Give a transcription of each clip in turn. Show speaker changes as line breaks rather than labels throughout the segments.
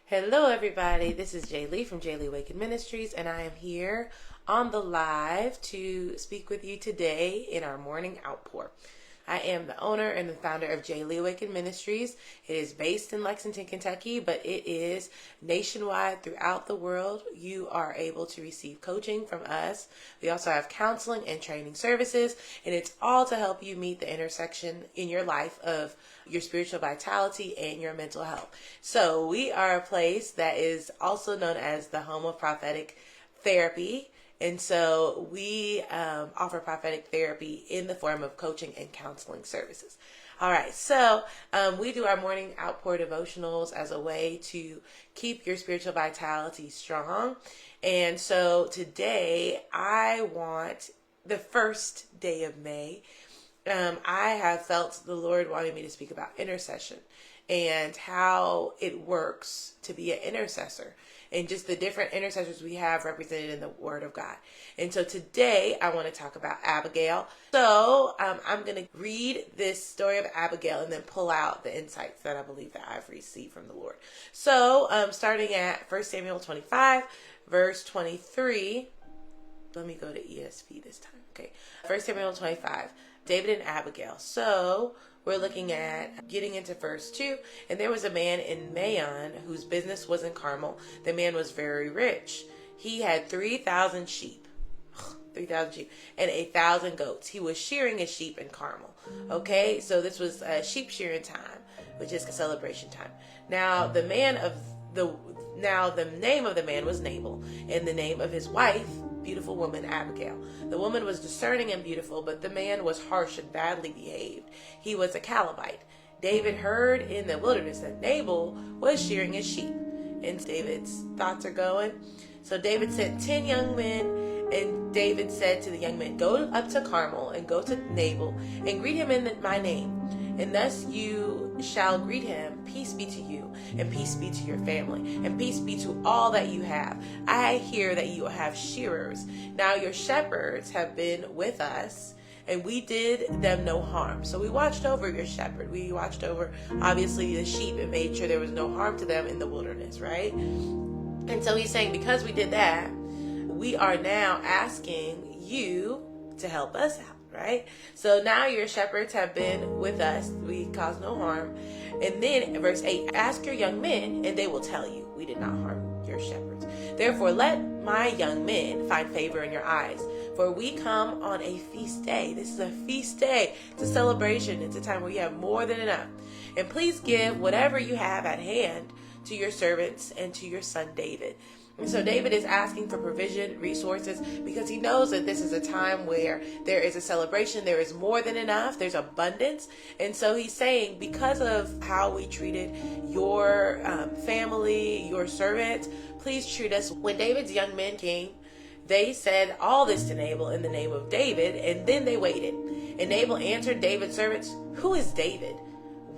Hello, everybody. This is Jaylee from Jaylee Ministries, and I am here on the live to speak with you today in our morning outpour. I am the owner and the founder of Jaylee Ministries. It is based in Lexington, Kentucky, but it is nationwide throughout the world. You are able to receive coaching from us. We also have counseling and training services, and it's all to help you meet the intersection in your life of your spiritual vitality and your mental health. So we are a place that is also known as the home of prophetic therapy. And so we offer prophetic therapy in the form of coaching and counseling services. All right, so we do our morning outpour devotionals as a way to keep your spiritual vitality strong. And so today I want the first day of May. I have felt the Lord wanted me to speak about intercession and how it works to be an intercessor and just the different intercessors we have represented in the Word of God. And so today I want to talk about Abigail. So I'm going to read this story of Abigail and then pull out the insights that I believe that I've received from the Lord. So starting at 1 Samuel 25, verse 23. Let me go to ESV this time. Okay, 1 Samuel 25. David and Abigail. So we're looking at getting into verse 2. And there was a man in Maon whose business was in Carmel. The man was very rich. He had 3,000 sheep. 3,000 sheep and 1,000 goats. He was shearing his sheep in Carmel. Okay, so this was sheep shearing time, which is a celebration time. Now the name of the man was Nabal, and the name of his wife, beautiful woman, Abigail. The woman was discerning and beautiful, but the man was harsh and badly behaved. He was a Calebite. David heard in the wilderness that Nabal was shearing his sheep. And David's thoughts are going. So David sent 10 young men, and David said to the young men, "Go up to Carmel and go to Nabal and greet him in my name. And thus you shall greet him, peace be to you, and peace be to your family, and peace be to all that you have. I hear that you have shearers. Now your shepherds have been with us, and we did them no harm." So we watched over your shepherd. We watched over, obviously, the sheep and made sure there was no harm to them in the wilderness, right? And so he's saying, because we did that, we are now asking you to help us out. Right? So now your shepherds have been with us. We caused no harm. And then verse 8, ask your young men and they will tell you we did not harm your shepherds. Therefore, let my young men find favor in your eyes. For we come on a feast day. This is a feast day. It's a celebration. It's a time where you have more than enough. And please give whatever you have at hand to your servants and to your son David. And so David is asking for provision, resources, because he knows that this is a time where there is a celebration, there is more than enough, there's abundance. And so he's saying, because of how we treated your family, your servants, please treat us. When David's young men came, they said all this to Nabal in the name of David, and then they waited. And Nabal answered David's servants, "Who is David?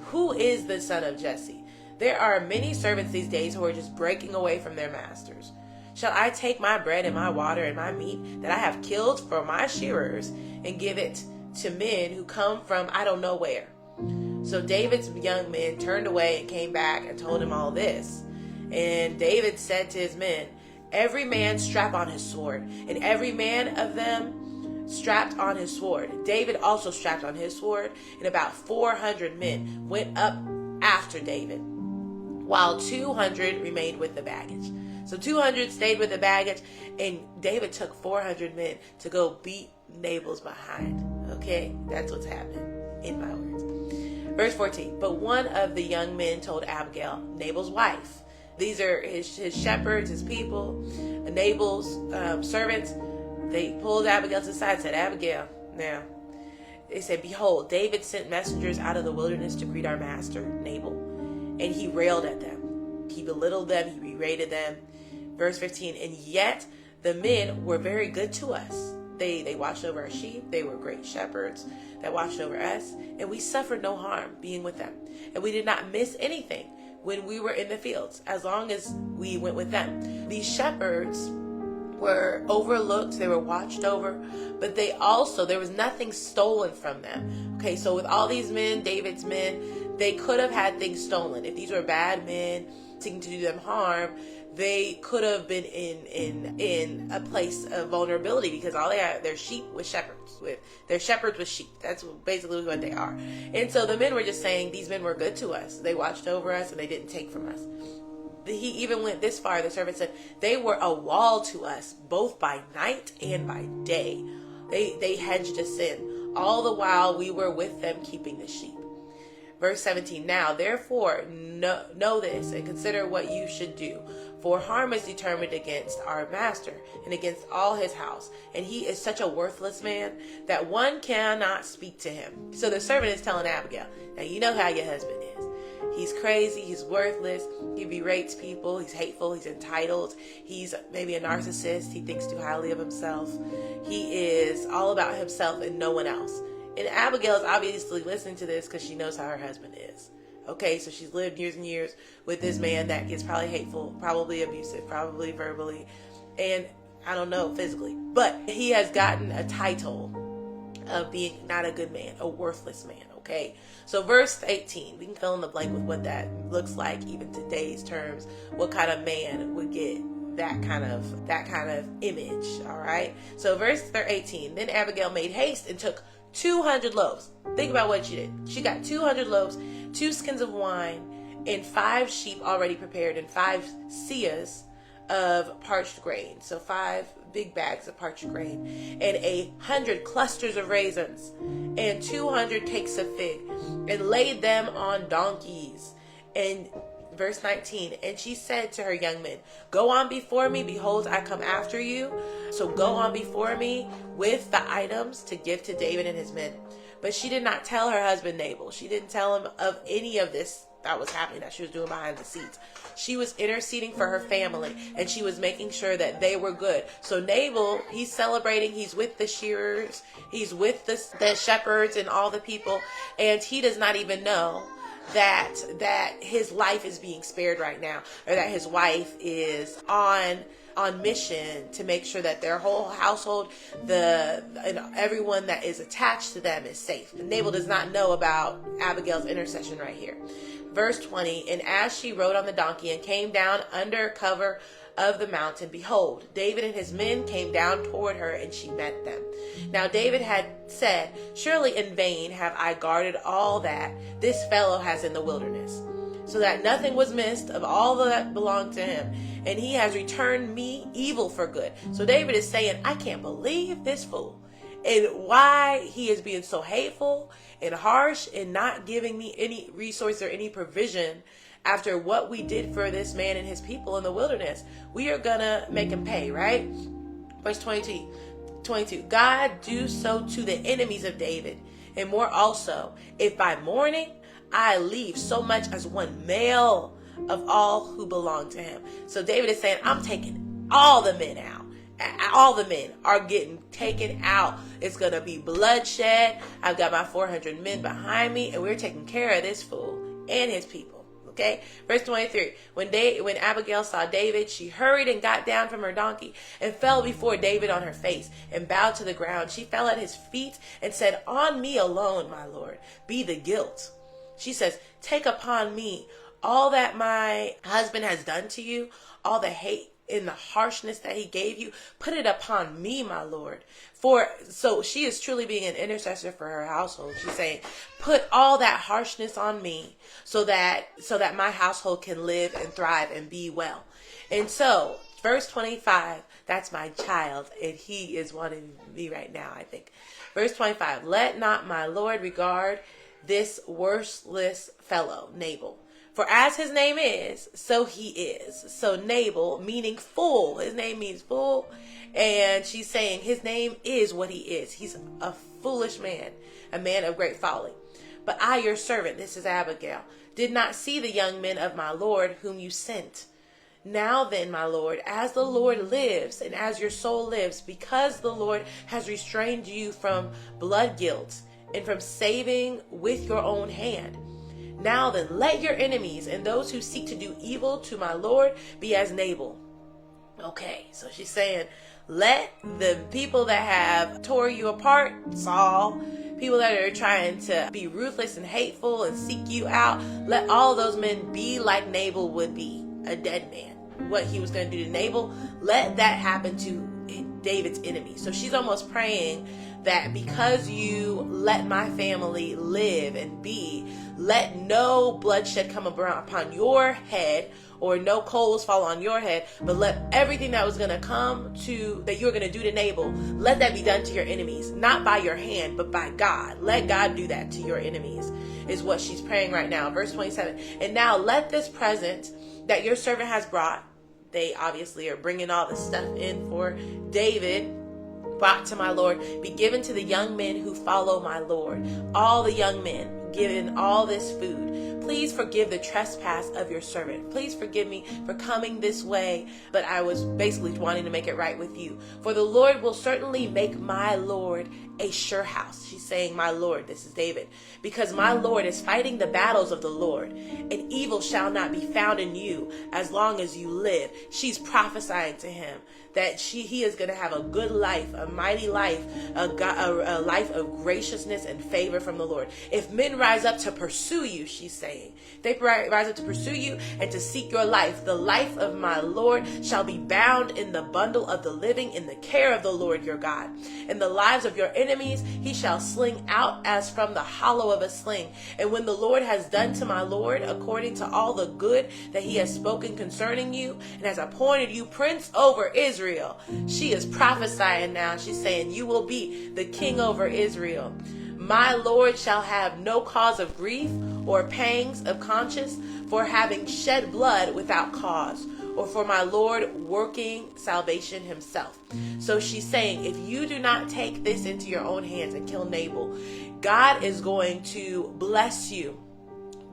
Who is the son of Jesse? There are many servants these days who are just breaking away from their masters. Shall I take my bread and my water and my meat that I have killed for my shearers and give it to men who come from I don't know where?" So David's young men turned away and came back and told him all this. And David said to his men, "Every man strap on his sword." And every man of them strapped on his sword. David also strapped on his sword, and about 400 men went up after David, while 200 remained with the baggage. So 200 stayed with the baggage, and David took 400 men to go beat Nabal's behind. Okay, that's what's happening in my words. Verse 14, but one of the young men told Abigail, Nabal's wife. These are his shepherds, his people, Nabal's servants. They pulled Abigail to the side and said, "Abigail, now," they said, "Behold, David sent messengers out of the wilderness to greet our master, Nabal. And he railed at them. He belittled them. He berated them." Verse 15, and yet the men were very good to us. They watched over our sheep. They were great shepherds that watched over us. And we suffered no harm being with them. And we did not miss anything when we were in the fields, as long as we went with them. These shepherds were overlooked, they were watched over, but there was nothing stolen from them. Okay, so with all these men, David's men, they could have had things stolen. If these were bad men, seeking to do them harm, they could have been in a place of vulnerability, because all they had, their sheep with shepherds, with sheep. That's basically what they are. And so the men were just saying, these men were good to us. They watched over us and they didn't take from us. He even went this far. The servant said, they were a wall to us, both by night and by day. They hedged us in, all the while we were with them keeping the sheep. Verse 17, now therefore know this and consider what you should do. For harm is determined against our master and against all his house. And he is such a worthless man that one cannot speak to him. So the servant is telling Abigail, now you know how your husband is. He's crazy. He's worthless. He berates people. He's hateful. He's entitled. He's maybe a narcissist. He thinks too highly of himself. He is all about himself and no one else. And Abigail is obviously listening to this because she knows how her husband is. Okay, so she's lived years and years with this man that is probably hateful, probably abusive, probably verbally, and I don't know, physically. But he has gotten a title of being not a good man, a worthless man. Okay, so verse 18, we can fill in the blank with what that looks like, even today's terms. What kind of man would get that kind of image? All right. So verse 18, then Abigail made haste and took 200 loaves. Think about what she did. She got 200 loaves, 2 skins of wine, and 5 sheep already prepared, and 5 seahs of parched grain. So 5 big bags of parched grain, and 100 clusters of raisins, and 200 cakes of fig, and laid them on donkeys. And verse 19, and she said to her young men, go on before me, behold, I come after you. So go on before me with the items to give to David and his men. But she did not tell her husband Nabal. She didn't tell him of any of this that was happening, that she was doing behind the scenes. She was interceding for her family, and she was making sure that they were good. So Nabal, he's celebrating, he's with the shearers, he's with the shepherds and all the people, and he does not even know that his life is being spared right now, or that his wife is on mission to make sure that their whole household, everyone that is attached to them, is safe. Nabal does not know about Abigail's intercession right here. Verse 20, and as she rode on the donkey and came down under cover of the mountain, behold, David and his men came down toward her, and she met them. Now David had said, surely in vain have I guarded all that this fellow has in the wilderness, so that nothing was missed of all that belonged to him, and he has returned me evil for good. So David is saying, I can't believe this fool, and why he is being so hateful and harsh and not giving me any resource or any provision after what we did for this man and his people in the wilderness. We are gonna make him pay, right? Verse 22, God do so to the enemies of David, and more also, if by morning I leave so much as one male of all who belong to him. So David is saying, I'm taking all the men out. All the men are getting taken out. It's going to be bloodshed. I've got my 400 men behind me, and we're taking care of this fool and his people. Okay. Verse 23, when Abigail saw David, she hurried and got down from her donkey and fell before David on her face and bowed to the ground. She fell at his feet and said, on me alone, my Lord, be the guilt. She says, take upon me all that my husband has done to you, all the hate and the harshness that he gave you, put it upon me, my Lord. So she is truly being an intercessor for her household. She's saying, put all that harshness on me so that my household can live and thrive and be well. And so verse 25, that's my child, and he is wanting me right now, I think. Verse 25, let not my Lord regard this worthless fellow, Nabal. For as his name is, so he is. So Nabal, meaning fool. His name means fool. And she's saying his name is what he is. He's a foolish man, a man of great folly. But I, your servant, this is Abigail, did not see the young men of my Lord whom you sent. Now then, my Lord, as the Lord lives and as your soul lives, because the Lord has restrained you from blood guilt and from saving with your own hand, now then, let your enemies and those who seek to do evil to my Lord be as Nabal. Okay, so she's saying, let the people that have tore you apart, Saul, people that are trying to be ruthless and hateful and seek you out, let all those men be like Nabal would be. a dead man. What he was going to do to Nabal, let that happen to David's enemy. So she's almost praying that because you let my family live and be, let no bloodshed come upon your head, or no coals fall on your head, but let everything that was going to come to, that you're going to do to Nabal, let that be done to your enemies, not by your hand, but by God. Let God do that to your enemies, is what she's praying right now. Verse 27, and now let this present that your servant has brought, they obviously are bringing all this stuff in for David, brought to my Lord, be given to the young men who follow my Lord. All the young men given all this food. Please forgive the trespass of your servant. Please forgive me for coming this way, but I was basically wanting to make it right with you. For the Lord will certainly make my Lord a sure house. She's saying, my Lord, this is David, because my Lord is fighting the battles of the Lord, and evil shall not be found in you as long as you live. She's prophesying to him that he is going to have a good life, a mighty life, a life of graciousness and favor from the Lord. If men rise up to pursue you, she's saying, they rise up to pursue you and to seek your life, the life of my Lord shall be bound in the bundle of the living in the care of the Lord your God. And the lives of your enemies he shall sling out as from the hollow of a sling. And when the Lord has done to my Lord according to all the good that he has spoken concerning you, and has appointed you prince over Israel, she is prophesying now. She's saying, you will be the king over Israel. My Lord shall have no cause of grief or pangs of conscience for having shed blood without cause, or for my Lord working salvation himself. So she's saying, if you do not take this into your own hands and kill Nabal, God is going to bless you.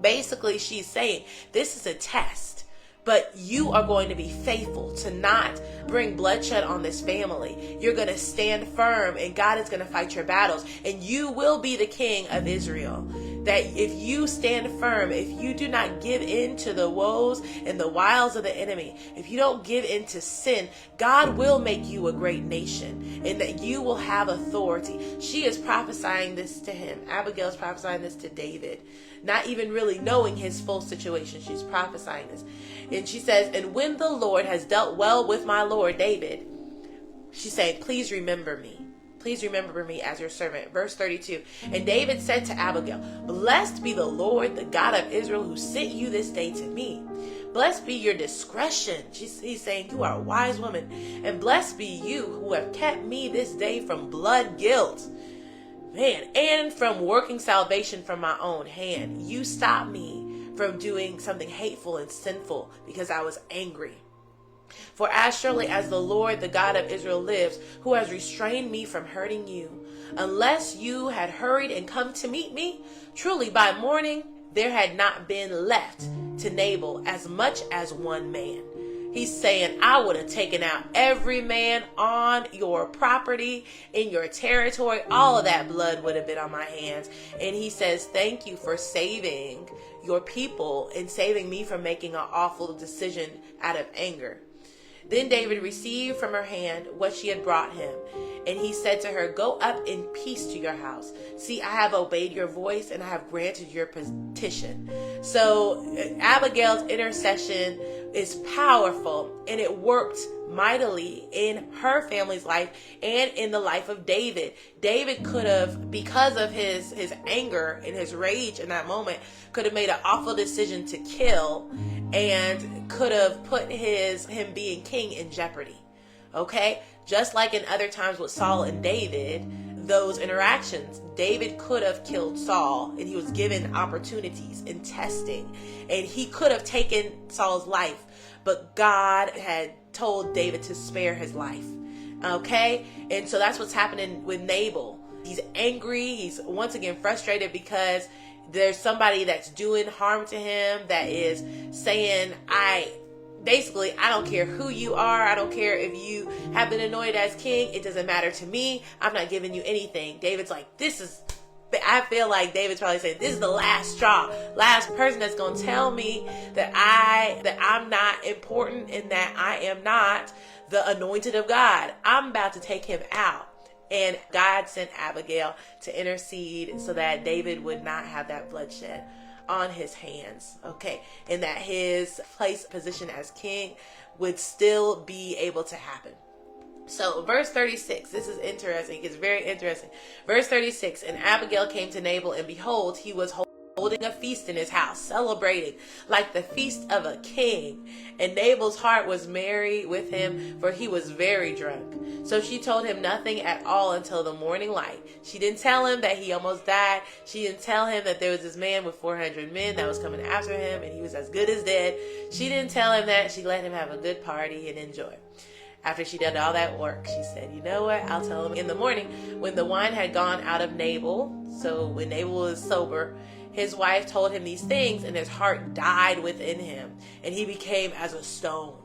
Basically, she's saying this is a test, but you are going to be faithful to not bring bloodshed on this family. You're going to stand firm, and God is going to fight your battles, and you will be the king of Israel. That if you stand firm, if you do not give in to the woes and the wiles of the enemy, if you don't give in to sin, God will make you a great nation, and that you will have authority. She is prophesying this to him. Abigail is prophesying this to David, not even really knowing his full situation. She's prophesying this. And she says, and when the Lord has dealt well with my Lord David, she's saying, please remember me. Please remember me as your servant. Verse 32. And David said to Abigail, blessed be the Lord, the God of Israel, who sent you this day to me. Blessed be your discretion. He's saying, you are a wise woman. And blessed be you who have kept me this day from blood guilt. Man, and from working salvation from my own hand. You stopped me from doing something hateful and sinful because I was angry. For as surely as the Lord, the God of Israel lives, who has restrained me from hurting you, unless you had hurried and come to meet me, truly by morning there had not been left to Nabal as much as one man. He's saying, I would have taken out every man on your property, in your territory. All of that blood would have been on my hands. And he says, thank you for saving your people and saving me from making an awful decision out of anger. Then David received from her hand what she had brought him. And he said to her, go up in peace to your house. See, I have obeyed your voice and I have granted your petition. So Abigail's intercession is powerful, and it worked mightily in her family's life and in the life of David. David could have, because of his anger and his rage in that moment, could have made an awful decision to kill, and could have put him being king in jeopardy. Okay? Just like in other times with Saul and David, those interactions, David could have killed Saul, and he was given opportunities and testing, and he could have taken Saul's life, but God had told David to spare his life. Okay? And so that's what's happening with Nabal. He's angry. He's once again frustrated because there's somebody that's doing harm to him, that is saying, I don't care who you are. I don't care if you have been anointed as king. It doesn't matter to me. I'm not giving you anything. David's like, I feel like David's probably saying, this is the last straw, last person that's going to tell me that I'm not important and that I am not the anointed of God. I'm about to take him out. And God sent Abigail to intercede so that David would not have that bloodshed on his hands, okay? And that his position as king would still be able to happen. So verse 36, this is interesting. It's very interesting. Verse 36, and Abigail came to Nabal, and behold, he was holding a feast in his house, celebrating like the feast of a king. And Nabal's heart was merry with him, for he was very drunk. So she told him nothing at all until the morning light. She didn't tell him that he almost died. She didn't tell him that there was this man with 400 men that was coming after him, and he was as good as dead. She didn't tell him that. She let him have a good party and enjoy. After she did all that work, she said, you know what? I'll tell him in the morning. When the wine had gone out of Nabal, so when Nabal was sober, his wife told him these things, and his heart died within him, and he became as a stone.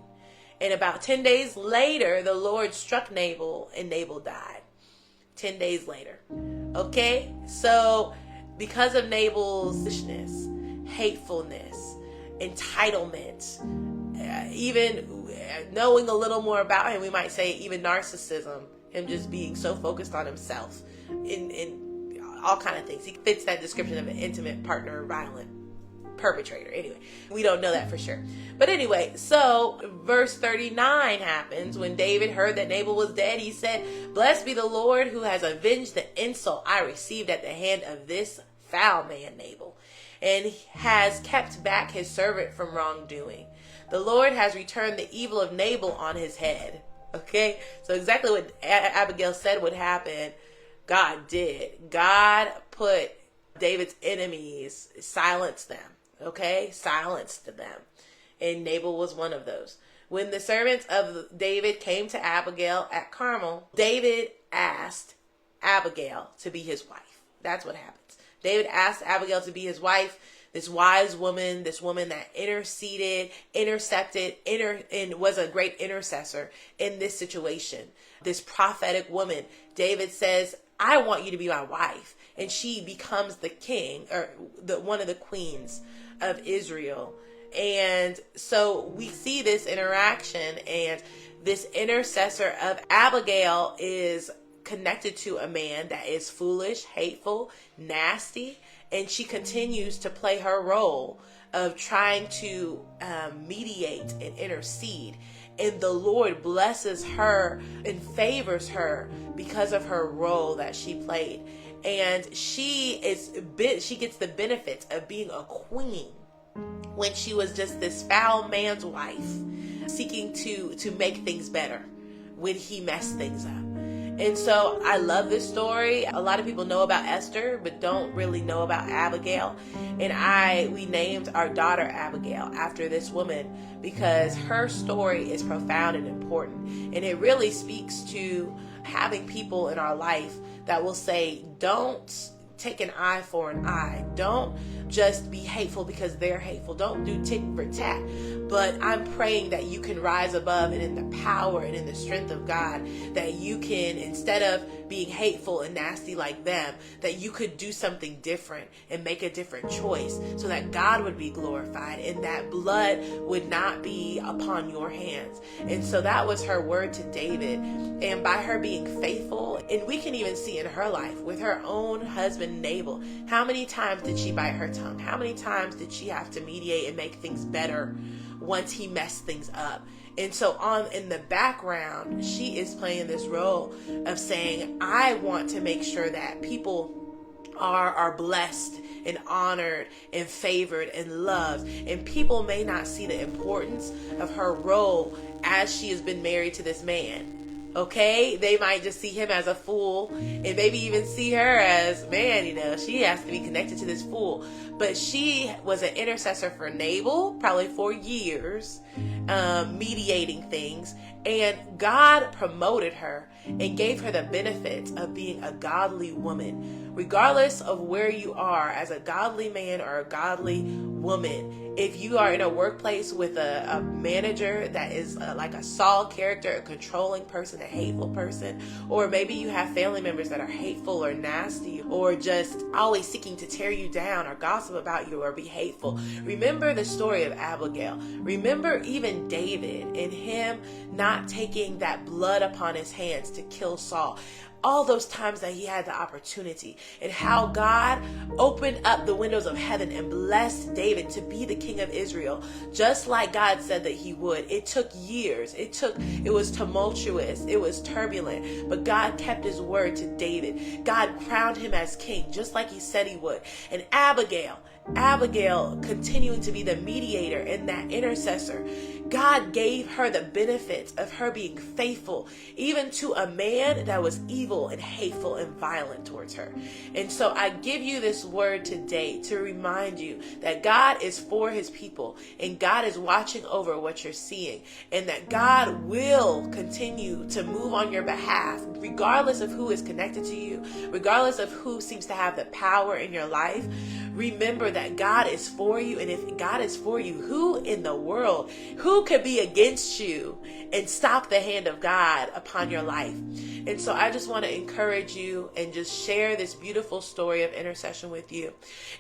And about 10 days later, the Lord struck Nabal, and Nabal died. 10 days later. Okay? So, because of Nabal's selfishness, hatefulness, entitlement, even knowing a little more about him, we might say even narcissism, him just being so focused on himself in all kind of things. He fits that description of an intimate partner, violent perpetrator. Anyway, we don't know that for sure. But anyway, so verse 39 happens. When David heard that Nabal was dead, he said, blessed be the Lord who has avenged the insult I received at the hand of this foul man Nabal, and has kept back his servant from wrongdoing. The Lord has returned the evil of Nabal on his head. Okay, so exactly what Abigail said would happen, God did. God put David's enemies, silenced them. Okay, silenced them. And Nabal was one of those. When the servants of David came to Abigail at Carmel, David asked Abigail to be his wife. That's what happens. David asked Abigail to be his wife. This wise woman, this woman that interceded, intercepted, and was a great intercessor in this situation. This prophetic woman, David says, I want you to be my wife. And she becomes the king, or one of the queens of Israel. And so we see this interaction, and this intercessor of Abigail is connected to a man that is foolish, hateful, nasty. And she continues to play her role of trying to mediate and intercede. And the Lord blesses her and favors her because of her role that she played. And she gets the benefits of being a queen when she was just this foul man's wife, seeking to make things better when he messed things up. And so I love this story. A lot of people know about Esther, but don't really know about Abigail. And we named our daughter Abigail after this woman because her story is profound and important. And it really speaks to having people in our life that will say, don't take an eye for an eye. Don't just be hateful because they're hateful. Don't do tit for tat. But I'm praying that you can rise above, and in the power and in the strength of God, that you can, instead of being hateful and nasty like them, that you could do something different and make a different choice so that God would be glorified and that blood would not be upon your hands. And so that was her word to David. And by her being faithful, and we can even see in her life with her own husband Nabal, how many times did she bite her tongue? How many times did she have to mediate and make things better once he messed things up? And so in the background, she is playing this role of saying, I want to make sure that people are blessed and honored and favored and loved. And people may not see the importance of her role as she has been married to this man. Okay, they might just see him as a fool and maybe even see her as, man, she has to be connected to this fool. But she was an intercessor for Nabal, probably for years, mediating things. And God promoted her and gave her the benefits of being a godly woman. Regardless of where you are as a godly man or a godly woman, if you are in a workplace with a manager that is like a Saul character, a controlling person, a hateful person, or maybe you have family members that are hateful or nasty or just always seeking to tear you down or gossip about you or be hateful, remember the story of Abigail. Remember even David and him not taking that blood upon his hands to kill Saul. all those times that he had the opportunity, and how God opened up the windows of heaven and blessed David to be the king of Israel, just like God said that he would. It took years. It was tumultuous. It was turbulent, but God kept his word to David. God crowned him as king, just like he said he would. And Abigail continuing to be the mediator and that intercessor, God gave her the benefits of her being faithful, even to a man that was evil and hateful and violent towards her. And so I give you this word today to remind you that God is for his people, and God is watching over what you're seeing, and that God will continue to move on your behalf, regardless of who is connected to you, regardless of who seems to have the power in your life. Remember that God is for you, and if God is for you, who in the world, who could be against you and stop the hand of God upon your life? And so I just want to encourage you and just share this beautiful story of intercession with you.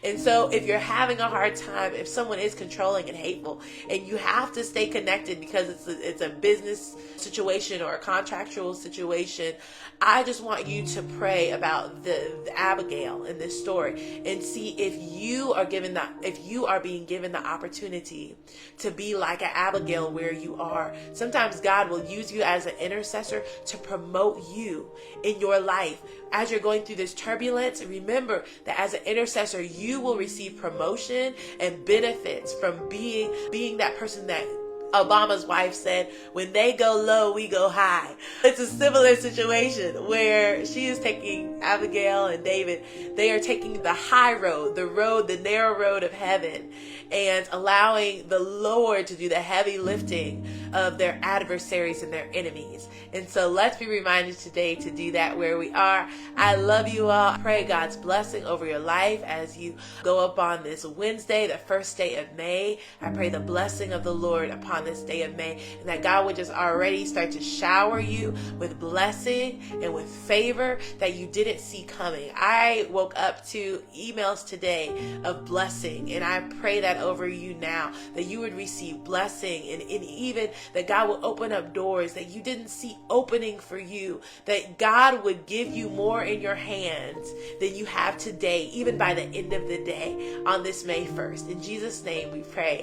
And so if you're having a hard time, if someone is controlling and hateful, and you have to stay connected because it's a business situation or a contractual situation, I just want you to pray about the Abigail in this story and see if you are being given the opportunity to be like an Abigail where you are. Sometimes God will use you as an intercessor to promote you in your life. As you're going through this turbulence, remember that as an intercessor, you will receive promotion and benefits from being that person that Obama's wife said, when they go low, we go high. It's a similar situation where she is taking Abigail and David. They are taking the high road, the narrow road of heaven, and allowing the Lord to do the heavy lifting of their adversaries and their enemies. And so let's be reminded today to do that where we are. I love you all. I pray God's blessing over your life as you go up on this Wednesday, the first day of May. I pray the blessing of the Lord upon this day of May, and that God would just already start to shower you with blessing and with favor that you didn't see coming. I woke up to emails today of blessing, and I pray that over you now, that you would receive blessing, and even that God will open up doors that you didn't see opening for you, that God would give you more in your hands than you have today, even by the end of the day on this May 1st. In Jesus' name we pray.